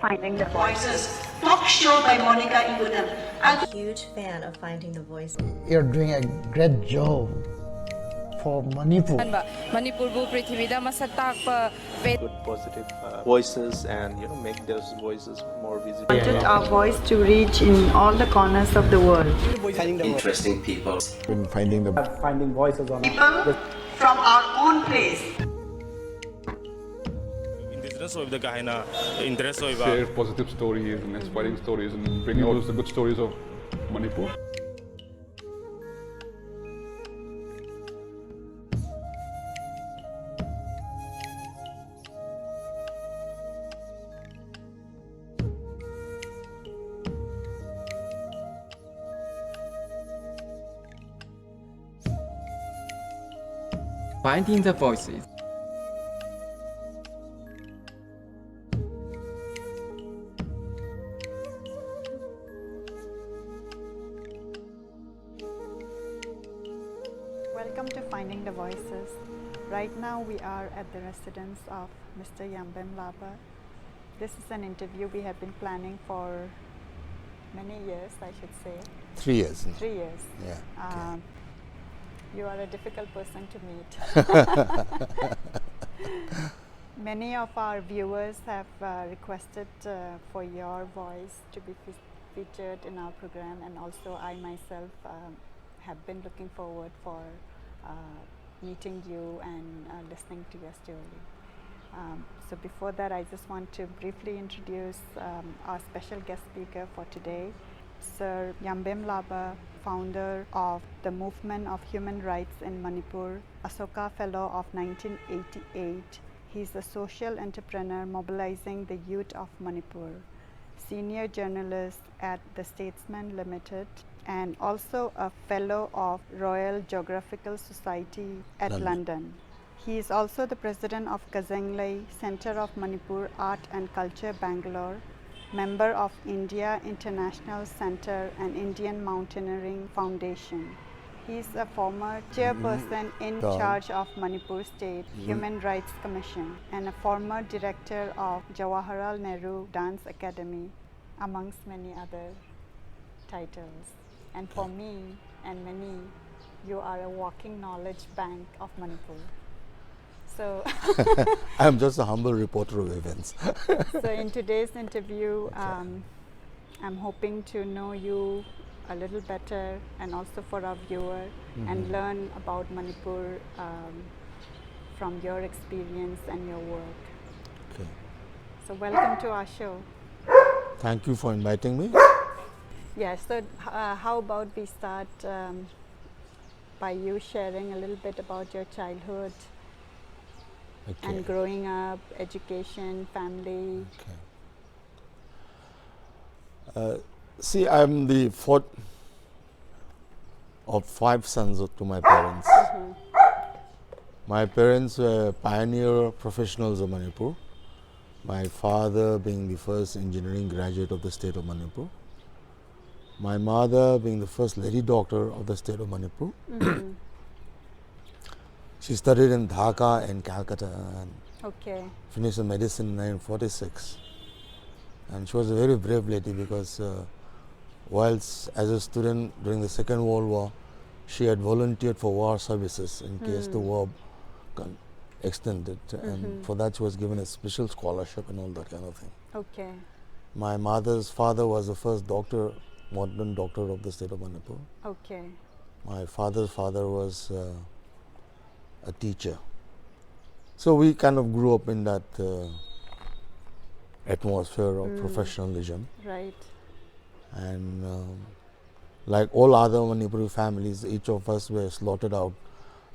Finding the Voices. Talk show by Monica Iguodam. I'm a huge fan of Finding the Voices. You're doing a great job for Manipur. Manipur bu prithivida masatak pa good positive voices and make those voices more visible. We wanted our voice to reach in all the corners of the world. Interesting people. Been finding voices on People from our own place. Share positive stories and inspiring stories and bring out the good stories of Manipur. Finding the Voices. Welcome to Finding the Voices. Right now we are at the residence of Mr. Yambem Laba. This is an interview we have been planning for many years, I should say. 3 years. 3 years. Yeah. Okay. You are a difficult person to meet. Many of our viewers have requested for your voice to be featured in our program, and also I myself have been looking forward for meeting you and listening to your story. So before that, I just want to briefly introduce our special guest speaker for today, Sir Yambem Laba, founder of the Movement of Human Rights in Manipur, Ashoka Fellow of 1988. He's a social entrepreneur mobilizing the youth of Manipur, senior journalist at the Statesman Limited, and also a fellow of Royal Geographical Society at London. He is also the president of Kazanglei Center of Manipur Art and Culture, Bangalore, member of India International Center and Indian Mountaineering Foundation. He is a former chairperson in charge of Manipur State Human Rights Commission and a former director of Jawaharlal Nehru Dance Academy, amongst many other titles. And for me and many, you are a walking knowledge bank of Manipur. So I'm just a humble reporter of events. So in today's interview, I'm hoping to know you a little better, and also for our viewer, and learn about Manipur from your experience and your work. Okay. So welcome to our show. Thank you for inviting me. Yeah, so how about we start by you sharing a little bit about your childhood and growing up, education, family. Okay. See, I'm the fourth of 5 sons to my parents. My parents were pioneer professionals of Manipur. My father being the first engineering graduate of the state of Manipur. My mother being the first lady doctor of the state of Manipur. She studied in Dhaka and Calcutta and finished medicine in 1946. And she was a very brave lady because whilst as a student during the Second World War, she had volunteered for war services in case the war extended. And for that she was given a special scholarship and all that kind of thing. Okay. My mother's father was the first doctor, modern doctor of the state of Manipur. Okay. My father's father was a teacher. So we kind of grew up in that atmosphere of professionalism. Right. And like all other Manipuri families, each of us were slotted out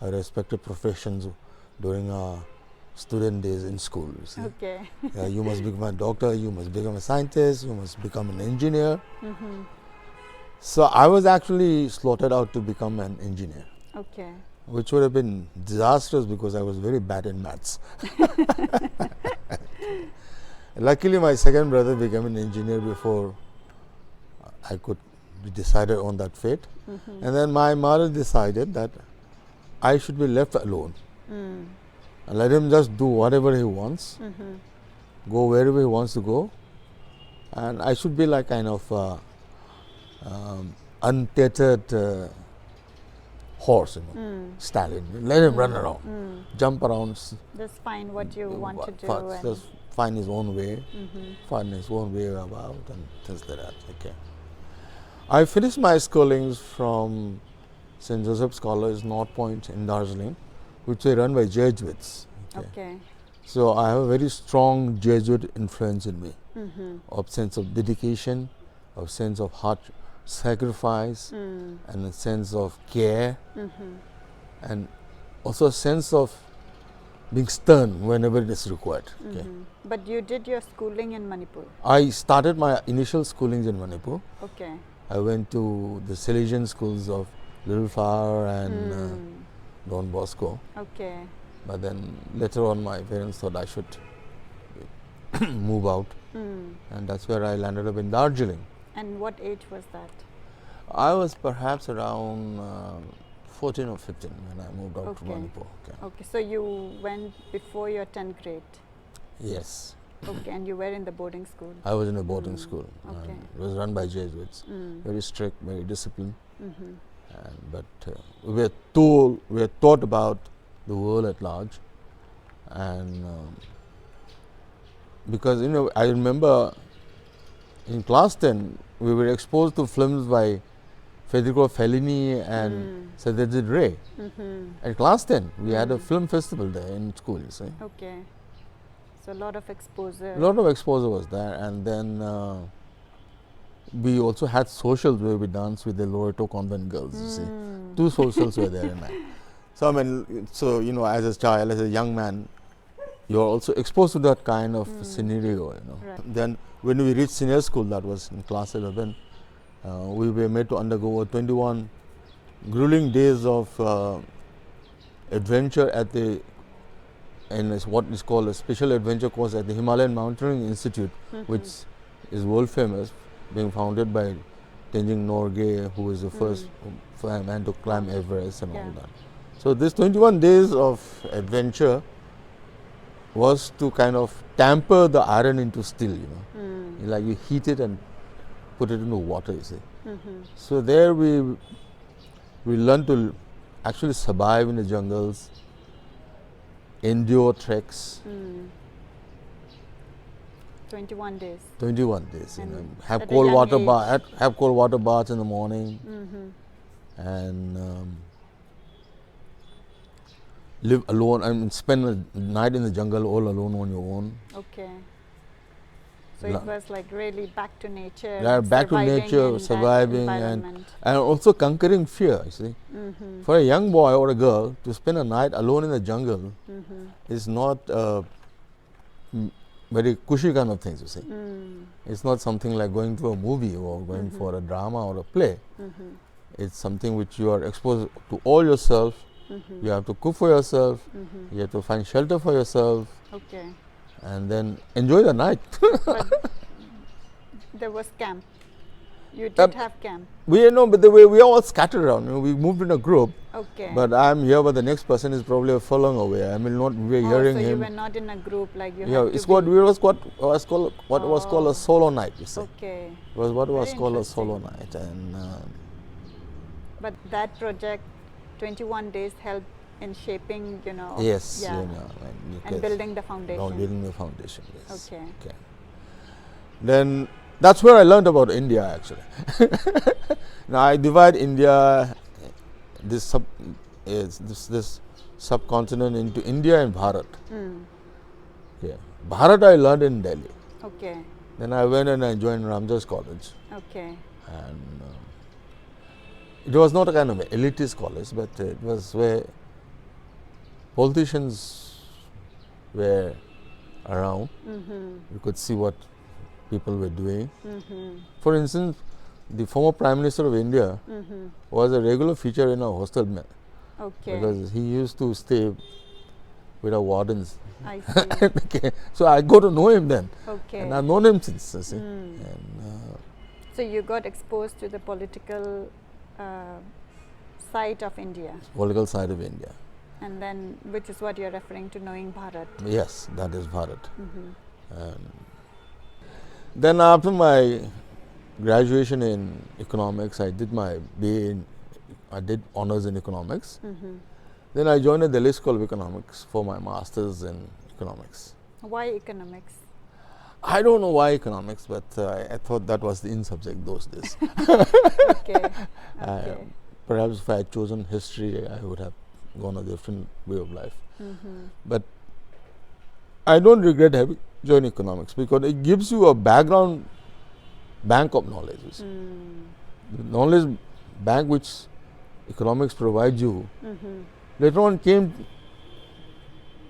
our respective professions during our student days in school. You see. Okay. You must become a doctor, you must become a scientist, you must become an engineer. So I was actually slotted out to become an engineer. Okay. Which would have been disastrous because I was very bad in maths. Luckily, my second brother became an engineer before I could be decided on that fate. And then my mother decided that I should be left alone. And let him just do whatever he wants, go wherever he wants to go, and I should be like kind of untethered horse, stallion. Let him run around, jump around. Just find what you want to do. Just find his own way, find his own way about, and things like that. Okay. I finished my schoolings from St. Joseph's College, North Point in Darjeeling, which is run by Jesuits. Okay. So I have a very strong Jesuit influence in me, of sense of dedication, of sense of heart sacrifice, and a sense of care, and also a sense of being stern whenever it is required. Okay. But you did your schooling in Manipur? I started my initial schoolings in Manipur. Okay. I went to the Salesian schools of Little Flower and Don Bosco. Okay. But then later on my parents thought I should move out, and that's where I landed up in Darjeeling. And what age was that? I was perhaps around 14 or 15 when I moved out to Manipur. Okay. Okay, so you went before your 10th grade? Yes. Okay, and you were in the boarding school? I was in a boarding school. Okay. It was run by Jesuits, very strict, very disciplined. But we were taught about the world at large, and because I remember in class 10 we were exposed to films by Federico Fellini and Satyajit Ray. At class 10 we had a film festival there in school, you see. Okay, so a lot of exposure. A lot of exposure was there, and then we also had socials where we danced with the Loreto convent girls, you see. 2 socials were there in that. So I mean, as a child, as a young man, you are also exposed to that kind of scenario, Right. Then when we reached senior school, that was in class 11, we were made to undergo 21 grueling days of adventure at what is called a special adventure course at the Himalayan Mountaineering Institute, which is world famous, being founded by Tenzing Norgay, who was the first man to climb Everest and all that. So this 21 days of adventure was to kind of tamper the iron into steel, like you heat it and put it into water, you see. So there we learned to actually survive in the jungles, endure treks. 21 days. 21 days. Have at a cold young water age. have cold water baths in the morning, and live alone. I mean, spend a night in the jungle all alone on your own. Okay. So it was like really back to nature. Yeah, back to nature, surviving, and also conquering fear. You see, for a young boy or a girl to spend a night alone in the jungle is not very cushy kind of things. You see, it's not something like going to a movie or going for a drama or a play. It's something which you are exposed to all yourself. You have to cook for yourself. You have to find shelter for yourself. Okay. And then enjoy the night. But there was camp. You did have camp. But the way we are all scattered around. We moved in a group. Okay. But I am here, but the next person is probably a furlong away. I mean, not we're hearing so him. you were not in a group like you. Yeah, it's what was called a solo night. You see. Okay. It was what was called a solo night, and. But that project, 21 days, helped in shaping, Yes, and building the foundation. Building the foundation, yes. Okay. Then that's where I learned about India, actually. Now I divide India, this subcontinent, into India and Bharat. Okay. Bharat I learned in Delhi. Okay. Then I went and I joined Ramjas College. Okay. And it was not a kind of elitist college, but it was where politicians were around. You could see what people were doing. For instance, the former Prime Minister of India was a regular feature in our hostel, because he used to stay with our wardens. I see. Okay. So I got to know him then, and I've known him since. You see. And, so you got exposed to the political side of India. Political side of India. And then, which is what you're referring to, knowing Bharat. Yes, that is Bharat. Then after my graduation in economics, I did my BA I did honors in economics. Then I joined the Delhi School of Economics for my masters in economics. Why economics? I don't know why economics, but I thought that was the in subject those days. Okay. Perhaps if I had chosen history, I would have gone a different way of life. But I don't regret having joined economics because it gives you a background bank of knowledge. The knowledge bank which economics provides you later on came.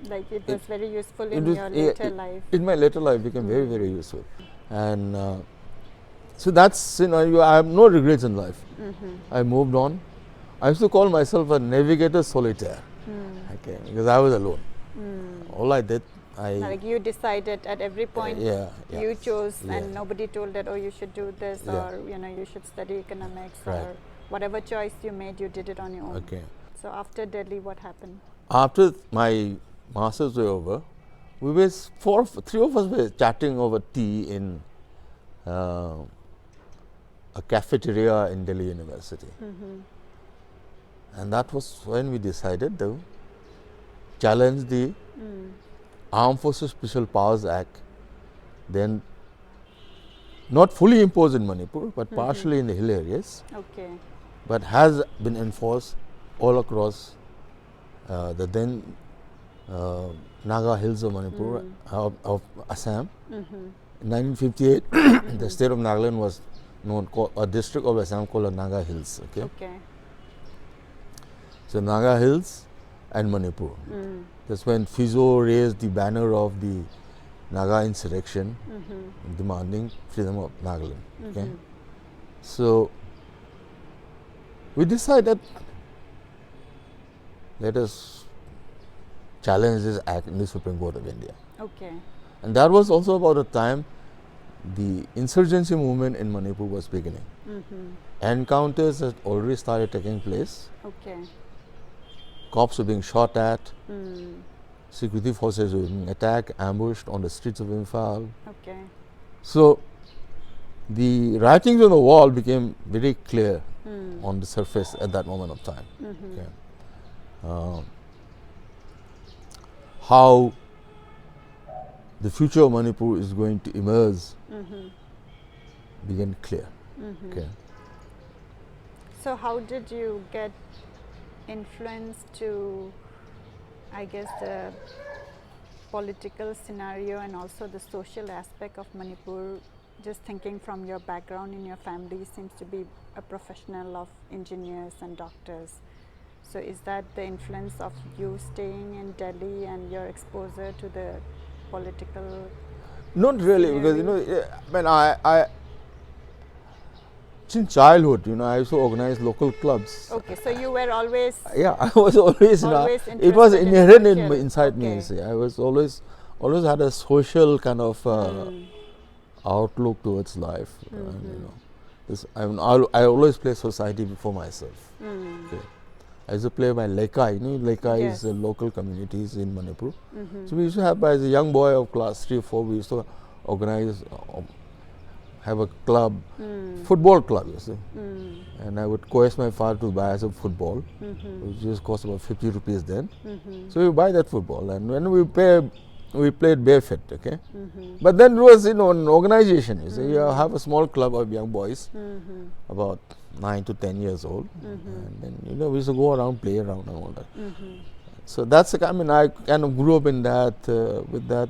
Like it was very useful in your later life. In my later life became very, very useful. And so that's, I have no regrets in life. I moved on. I used to call myself a navigator solitaire, okay, because I was alone. All I did, like you decided at every point, you chose, Yeah. and nobody told that, oh, you should do this, or you should study economics, or whatever choice you made, you did it on your own. Okay. So after Delhi, what happened? After my masters were over, we were three of us were chatting over tea in a cafeteria in Delhi University. And that was when we decided to challenge the Armed Forces Special Powers Act, then not fully imposed in Manipur, but partially in the hill areas, but has been enforced all across the then Naga hills of Manipur, of Assam. In 1958, the state of Nagaland was known, a district of Assam called the Naga Hills. Okay. So Naga Hills and Manipur. That's when Fizo raised the banner of the Naga insurrection, demanding freedom of Nagaland. Okay. So we decided, let us challenge this act in the Supreme Court of India. Okay. And that was also about the time the insurgency movement in Manipur was beginning. Encounters had already started taking place. Okay. Cops were being shot at. Security forces were being attacked, ambushed on the streets of Imphal. Okay. So the writings on the wall became very clear on the surface at that moment of time. Okay. How the future of Manipur is going to emerge became clear. Okay. So how did you get influence to, I guess, the political scenario and also the social aspect of Manipur? Just thinking from your background in your family, seems to be a professional of engineers and doctors. So is that the influence of you staying in Delhi and your exposure to the political? Not really, because I since childhood, I used to organize local clubs. Okay, so you were always. Yeah, I was always. It was inherent inside me. See, I was always had a social kind of outlook towards life. I always play society before myself. Okay. I used to play my Lekai. Lekai is local communities in Manipur. So we used to have, as a young boy of class 3 or 4, we used to organize, have a club, football club, you see. And I would coerce my father to buy us a football, which just cost about 50 rupees then. So we buy that football, and when we played barefoot, okay. But then it was, an organization. You see, you have a small club of young boys, about 9 to 10 years old, and then we used to go around, play around, and all that. So that's I kind of grew up in that with that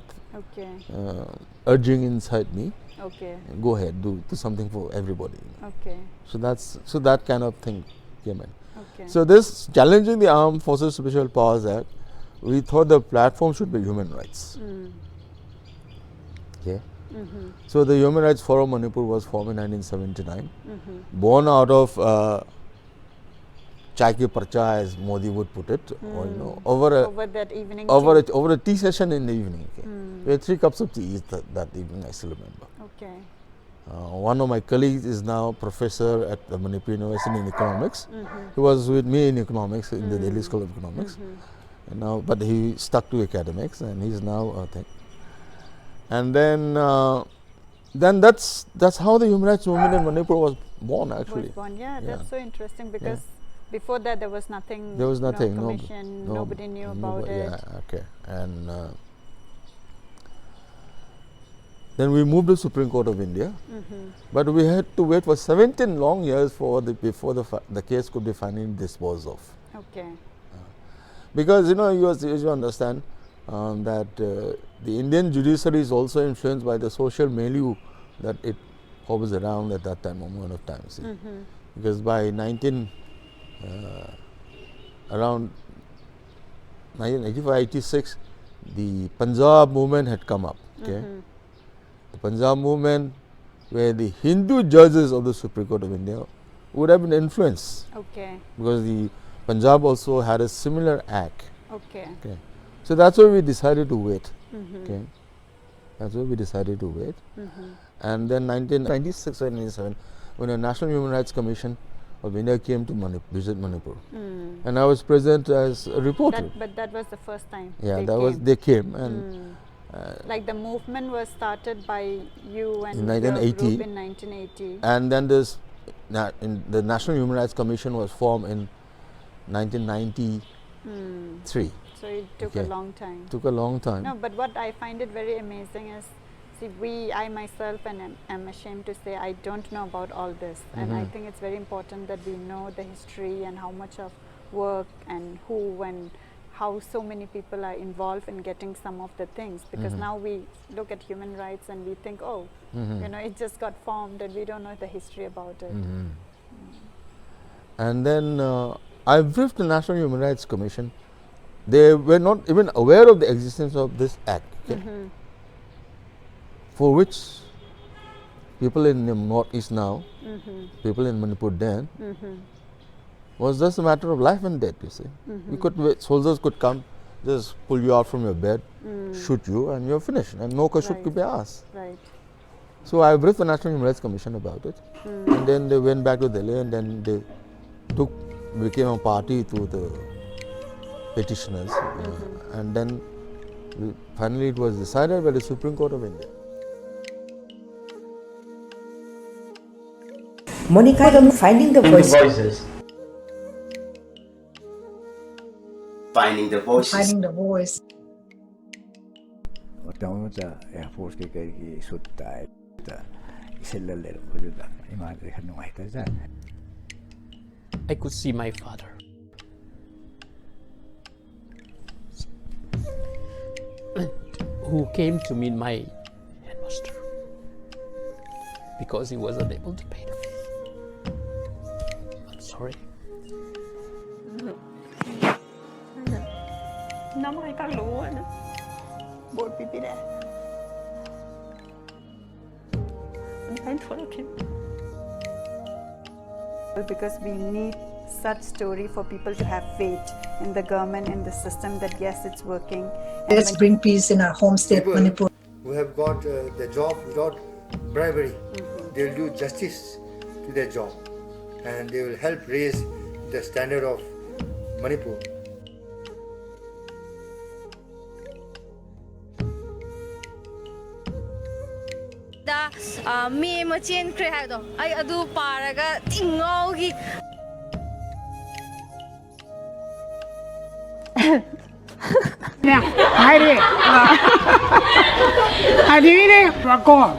urging inside me. Okay. Go ahead, do something for everybody. Okay. So that kind of thing came in. Okay. So this challenging the Armed Forces Special Powers Act, we thought the platform should be human rights. Okay. So the Human Rights Forum Manipur was formed in 1979, born out of Chai Ki Parcha, as Modi would put it, or over that evening. Over a tea session in the evening. Okay. We had 3 cups of tea that evening. I still remember. Okay. One of my colleagues is now professor at the Manipur University in economics. He was with me in economics in the Delhi School of Economics. And now, but he stuck to academics, and he's now a thing. And then then that's how the human rights movement in Manipur was born, actually. Was born. Yeah, that's so interesting, because before that there was nothing. There was nothing. No commission. Nobody knew about it. Yeah. Okay. And then we moved to Supreme Court of India, but we had to wait for 17 long years before the case could be finally disposed of. Okay. Because you understand that the Indian judiciary is also influenced by the social milieu that it hovers around at that moment of time. See? Because by around 1985-86, the Punjab movement had come up. Okay. The Punjab movement, where the Hindu judges of the Supreme Court of India would have been influenced. Okay. Because the Punjab also had a similar act. Okay. Okay. So that's why we decided to wait. Okay. That's why we decided to wait. And then 1996 and 1997, when a National Human Rights Commission of India came to visit Manipur, and I was present as a reporter. But that was the first time. Yeah, they came, and like the movement was started by you and in your 1980, group in 1980. and then the National Human Rights Commission was formed in 1993. So it took a long time. Took a long time. No, but what I find it very amazing is, see, I myself am ashamed to say I don't know about all this, and I think it's very important that we know the history and how much of work and who and how so many people are involved in getting some of the things, because now we look at human rights and we think, oh, it just got formed and we don't know the history about it. And then I briefed the National Human Rights Commission. They were not even aware of the existence of this act, for which people in the northeast now, people in Manipur then, was just a matter of life and death, you see. Soldiers could come, just pull you out from your bed, shoot you, and you're finished, and no question could be asked. Right. So I briefed the National Human Rights Commission about it, and then they went back to Delhi, and then they became a party to the petitioners, and then finally it was decided by the Supreme Court of India. Monica, Finding the Voices. Finding the Voices. Finding the Voice. I could see my father. Who came to meet my headmaster because he was unable to pay the fee. I'm sorry. Because we need such story for people to have faith in the government, in the system, that yes, it's working. And let's bring peace in our home state, people Manipur. Who have got the job without bribery, they will do justice to their job, and they will help raise the standard of Manipur. Me machine creado. I adu paraga tingogi. Yeah, adivine, Paco.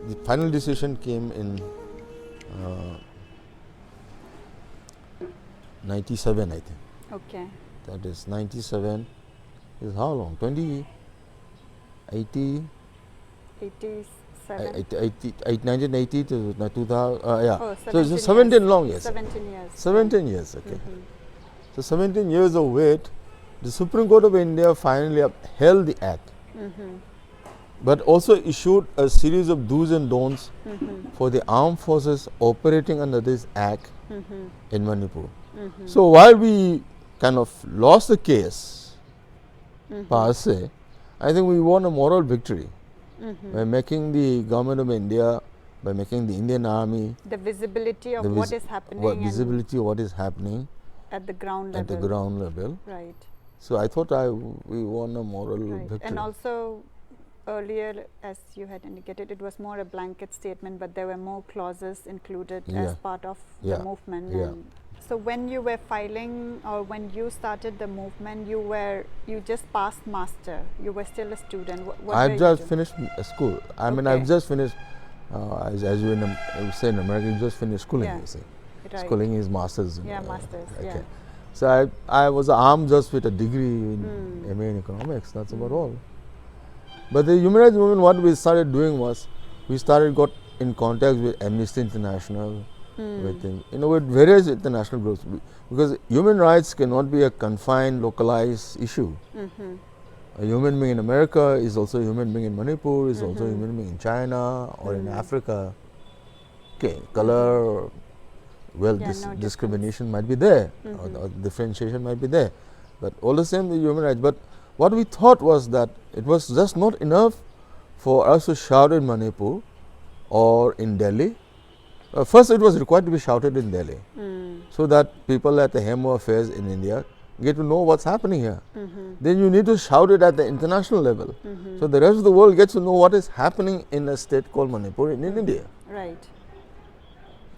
The final decision came in 97, I think. okay. That is 97 is how long? 80, 1980 to 2000, yeah. Oh, so it's 17 long years. 17 years. 17 years, okay. So 17 years of wait, the Supreme Court of India finally upheld the act, but also issued a series of do's and don'ts for the armed forces operating under this act in Manipur. So while we kind of lost the case per se, I think we won a moral victory by making the government of India by making the Indian Army the visibility of what is happening, visibility of what is happening at the ground level. At the ground level. Right. So I thought we won a moral victory. And also, earlier, as you had indicated, it was more a blanket statement, but there were more clauses included as part of the movement. And so when you were filing, or when you started the movement, you just passed master. You were still a student. What I just finished school. I mean, I've just finished. As you say in America, you just finished schooling. You see, schooling is masters. Masters. Okay. So I was armed just with a degree in MA in economics. That's about all. But the human rights movement, what we started doing was, we got in contact with Amnesty International, with various international groups, because human rights cannot be a confined, localized issue. A human being in America is also a human being in Manipur, is also a human being in China or in Africa. Okay, color, discrimination might be there, or differentiation might be there, but all the same, the human rights. But what we thought was that it was just not enough for us to shout in Manipur or in Delhi. First, it was required to be shouted in Delhi, so that people at the Home Affairs in India get to know what's happening here. Then you need to shout it at the international level, so the rest of the world gets to know what is happening in a state called Manipur in India. Right.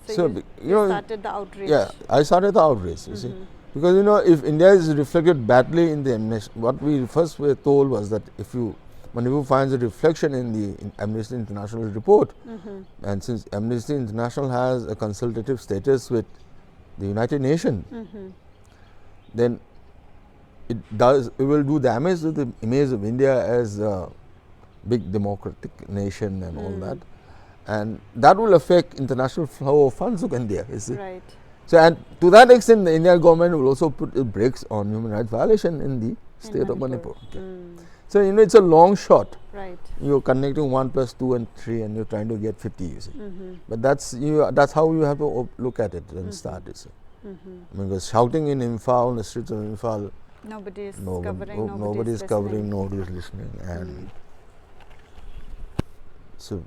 So you started the outreach. Yeah, I started the outreach. You see, because if India is reflected badly in the amnesty, what we first were told was that if Manipur finds a reflection in the Amnesty International report, and since Amnesty International has a consultative status with the United Nations, then it will do damage to the image of India as a big democratic nation and all that, and that will affect international flow of funds to India. You see? Right. So, and to that extent, the Indian government will also put brakes on human rights violation in the state of Manipur. Okay. So it's a long shot. Right. You're connecting 1 + 2 and 3, and you're trying to get 50. You see, but that's how you have to look at it and start. You see. Because shouting in Imphal, on the streets of Imphal, nobody is covering, nobody is listening, and so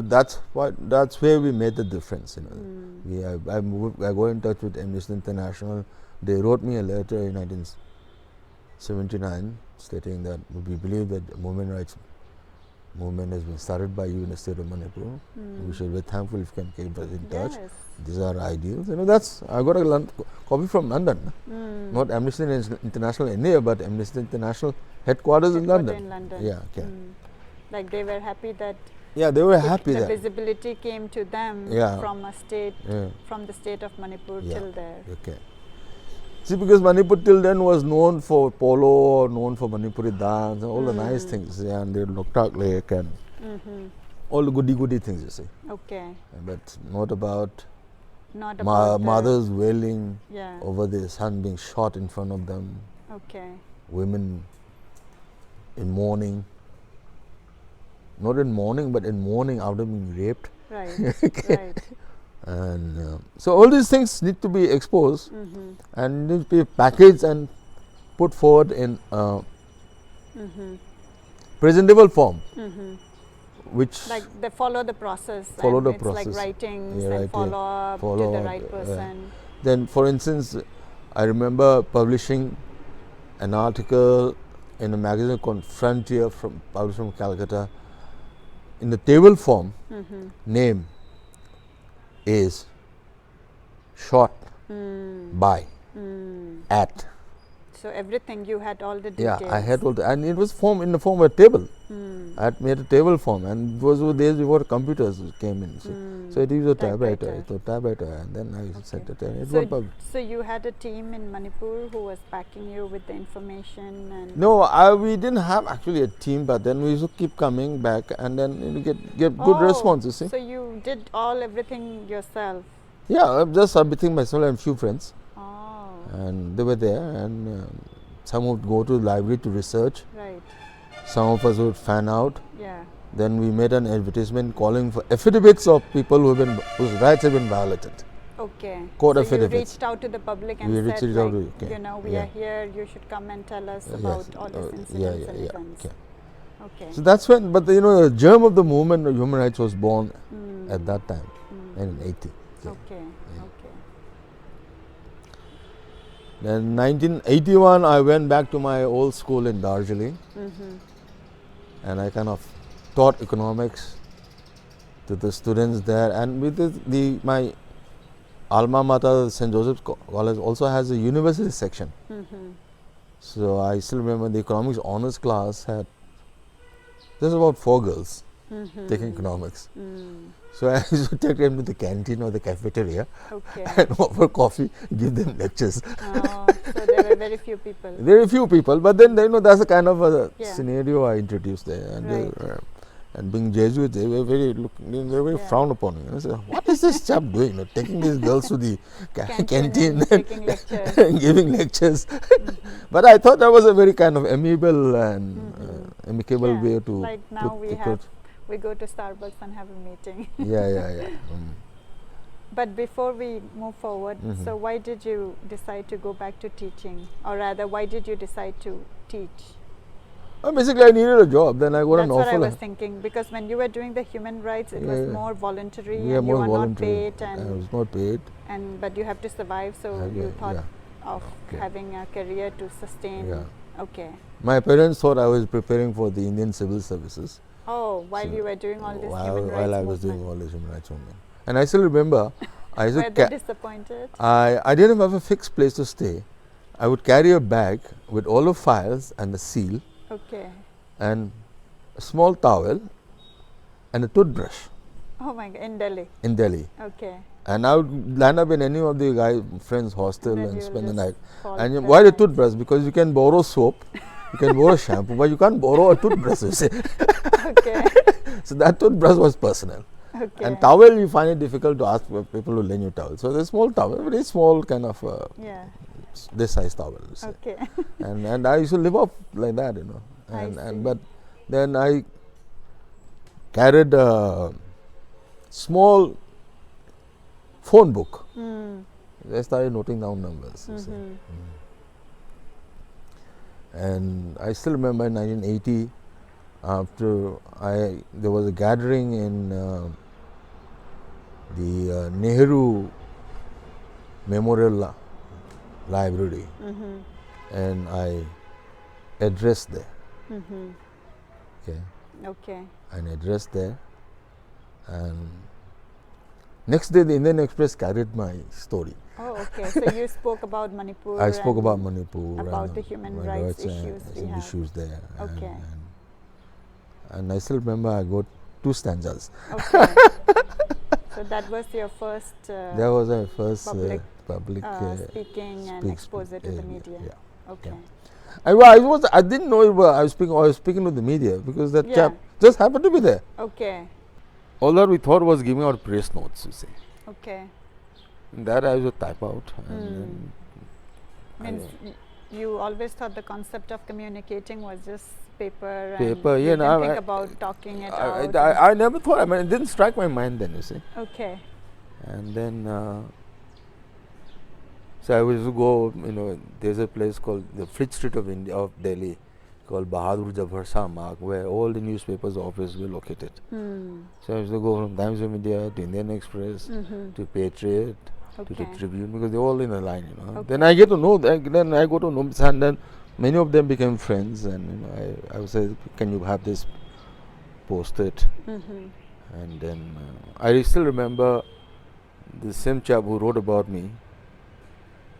that's where we made the difference. I got in touch with Amnesty International. They wrote me a letter in 1979 stating that we believe that the human rights movement has been started by you in the state of Manipur. We should be thankful if you can keep us in touch. These are ideals. I got a copy from London, not Amnesty International India, but Amnesty International headquarters in London. Yeah, okay. Like they were happy that. Yeah, they were happy that the visibility came to them from a state, from the state of Manipur till there. Okay. See, because Manipur till then was known for polo, or known for Manipuri dance, and all the nice things, and they looked out lake and all the goody things, you see. Okay. But not about mothers wailing over their son being shot in front of them. Okay. Women in mourning. Not in mourning, but in mourning after being raped. Right. Right. And so all these things need to be exposed and need to be packaged and put forward in presentable form, which like they follow the process. It's like writings and follow up to the right person. Then, for instance, I remember publishing an article in a magazine called Frontier, published from Calcutta. In the table form, name is short by at. So everything you had all the details. Yeah, I had all and it was in the form of a table. I had made a table form, and it was days before computers came in. So it was a typewriter. And then I sent it. And it was published. So you had a team in Manipur who was backing you with the information. And no, we didn't have actually a team, but then we used to keep coming back, and then you get good response. You see. So you did everything yourself. Yeah, just submitting myself and few friends. Oh. And they were there, and some would go to the library to research. Right. Some of us would fan out. Yeah. Then we made an advertisement calling for affidavits of people whose rights have been violated. Okay. Court so affidavits. You reached out to the public and said, we are here, you should come and tell us about all these incidents and events. Okay. Okay. So that's when, but the germ of the movement of human rights was born at that time, 1980. Okay. Okay. Then 1981, I went back to my old school in Darjeeling, and I kind of taught economics to the students there. And with my alma mater, St. Joseph's College, also has a university section. So I still remember the economics honors class had just about 4 girls taking economics. So I used to take them to the canteen or the cafeteria and offer coffee, give them lectures. So there were very few people. Very few people, but then that's a kind of a scenario I introduced there. And, and being Jesuit, they were very frowned upon. I said, what is this chap doing? Taking these girls to the canteen and giving lectures. But I thought that was a very kind of amiable and amicable way to like now we go to Starbucks and have a meeting. But before we move forward, so why did you decide to go back to teaching, or rather, why did you decide to teach? Basically, I needed a job. Then I got an offer. That's what I was thinking, because when you were doing the human rights, it was more voluntary, and you were not paid. And I was not paid. But you have to survive, so you thought of having a career to sustain. Okay. My parents thought I was preparing for the Indian Civil Services. Oh, while you were doing all this human rights while I was doing all this human rights movement. And I still remember, I used were they disappointed? I didn't have a fixed place to stay. I would carry a bag with all the files and the seal. Okay. And a small towel and a toothbrush. Oh my God, in Delhi? In Delhi. Okay. And I would land up in any of the friends' hostel and spend the night. And why the toothbrush? Because you can borrow soap, you can borrow shampoo, but you can't borrow a toothbrush, you see. Okay. So that toothbrush was personal. Okay. And towel, you find it difficult to ask people to lend you towel. So the small towel, very small kind of this size towel. Okay. And I used to live off like that, but then I carried a small phone book. I started noting down numbers. And I still remember in 1980, after there was a gathering in the Nehru Memorial Library, and I addressed there. Okay. And addressed there, and next day the Indian Express carried my story. Oh, okay. So you spoke about Manipur. I spoke about Manipur. About the human rights issues there. Okay. And I still remember I got 2 stanzas. Okay. So that was your first. That was my first public speaking and exposure to the media. Okay. I didn't know I was speaking to the media, because that chap just happened to be there. Okay. All that we thought was giving out press notes, you see. Okay. And that I would type out. Means you always thought the concept of communicating was just paper. Paper, and you didn't think about talking it out. I never thought. It didn't strike my mind then, you see. Okay. And then, so I used to go. There's a place called the Fleet Street of Delhi, called Bahadur Jafar Shah Marg, where all the newspapers' offices were located. So I used to go from Times of India to Indian Express to Patriot to the Tribune, because they're all in a line. Okay. Then I get to know. Then I go to know, and then many of them became friends. And I would say, "Can you have this posted?" And then I still remember the same chap who wrote about me.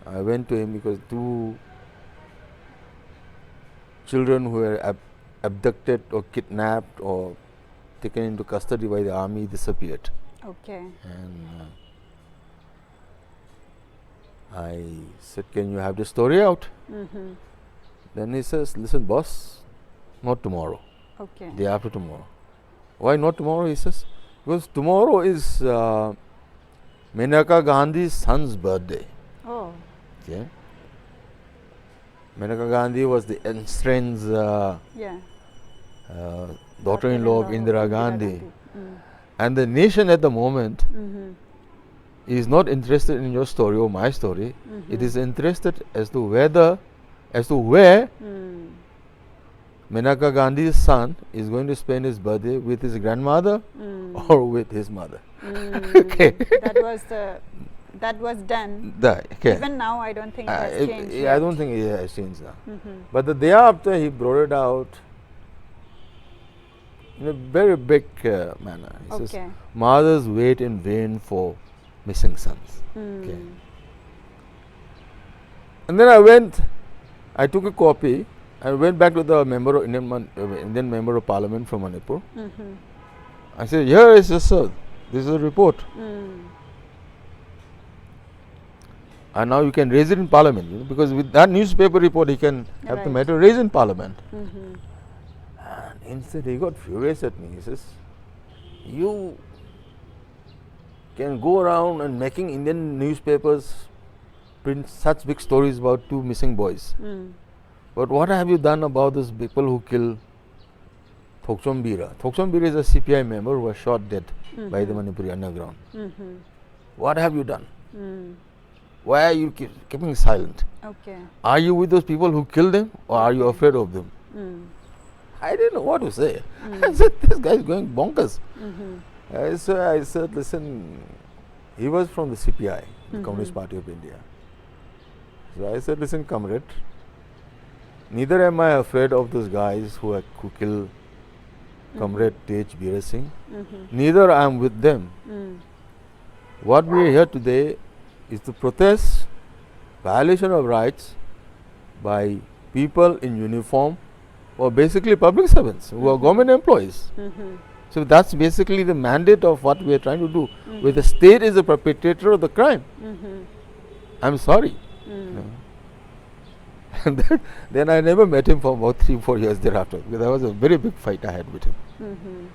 I went to him because 2 children who were abducted or kidnapped or taken into custody by the army disappeared. Okay. And I said, "Can you have the story out?" Then he says, "Listen, boss, not tomorrow. Okay. Day after tomorrow." "Why not tomorrow?" he says. "Because tomorrow is Maneka Gandhi's son's birthday." Oh. Okay. Maneka Gandhi was the estranged daughter-in-law of Indira Gandhi. And the nation at the moment is not interested in your story or my story. It is interested as to where Maneka Gandhi's son is going to spend his birthday with his grandmother or with his mother. Okay. That was done. Okay. Even now, I don't think it has changed. I don't think it has changed now. But the day after, he brought it out in a very big manner. He says, mothers wait in vain for missing sons. Okay. And then I took a copy. I went back to the Indian member of Parliament from Manipur. I said, here is this, sir. This is a report. And now you can raise it in Parliament, because with that newspaper report, he can have the matter raised in Parliament. And instead, he got furious at me. He says, you can go around and making Indian newspapers print such big stories about 2 missing boys. But what have you done about those people who kill Thoksom Bira? Thoksom Bira is a CPI member who was shot dead by the Manipuri underground. What have you done? Why are you keeping silent? Are you with those people who killed them, or are you afraid of them? I didn't know what to say. I said, this guy is going bonkers. I said, listen, he was from the CPI, the Communist Party of India. So I said, listen, comrade, neither am I afraid of those guys who kill Comrade Tej Veer Singh. Neither I am with them. What we are here today is to protest violation of rights by people in uniform, or basically public servants who are government employees. So that's basically the mandate of what we are trying to do. Where the state is the perpetrator of the crime. I'm sorry. And then I never met him for about 3-4 years thereafter, because that was a very big fight I had with him.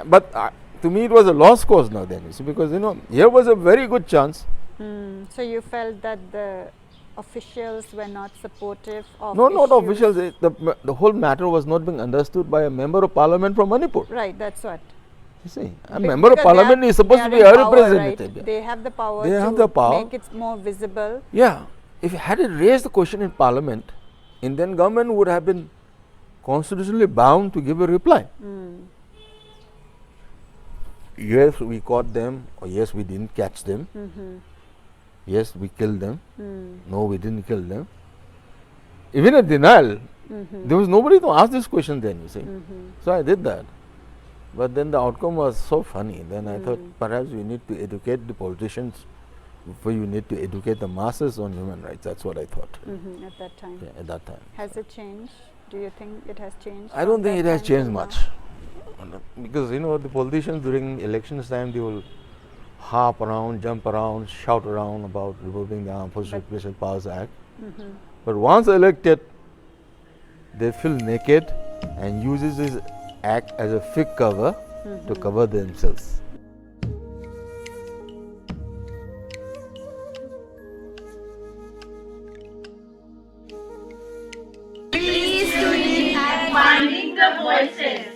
But to me it was a lost cause now then, you see, because here was a very good chance. So you felt that the officials were not supportive of No, not officials. The whole matter was not being understood by a member of Parliament from Manipur. Right, that's what. You see, a member of Parliament is supposed to be a representative. Right? They have the power to make it more visible. Yeah. If you had raised the question in Parliament, Indian government would have been constitutionally bound to give a reply. Yes, we caught them, or yes, we didn't catch them. Yes, we killed them. No, we didn't kill them. Even a denial, there was nobody to ask this question then, you see. So I did that. But then the outcome was so funny. Then I thought perhaps we need to educate the politicians before you need to educate the masses on human rights. That's what I thought. At that time. Yeah, at that time. Has it changed? Do you think it has changed? I don't think it has changed much. Because the politicians during elections time, they will hop around, jump around, shout around about removing the Armed Forces Special Powers Act. But once elected, they feel naked and uses this act as a fig cover to cover themselves. Please do it at Finding the Voices.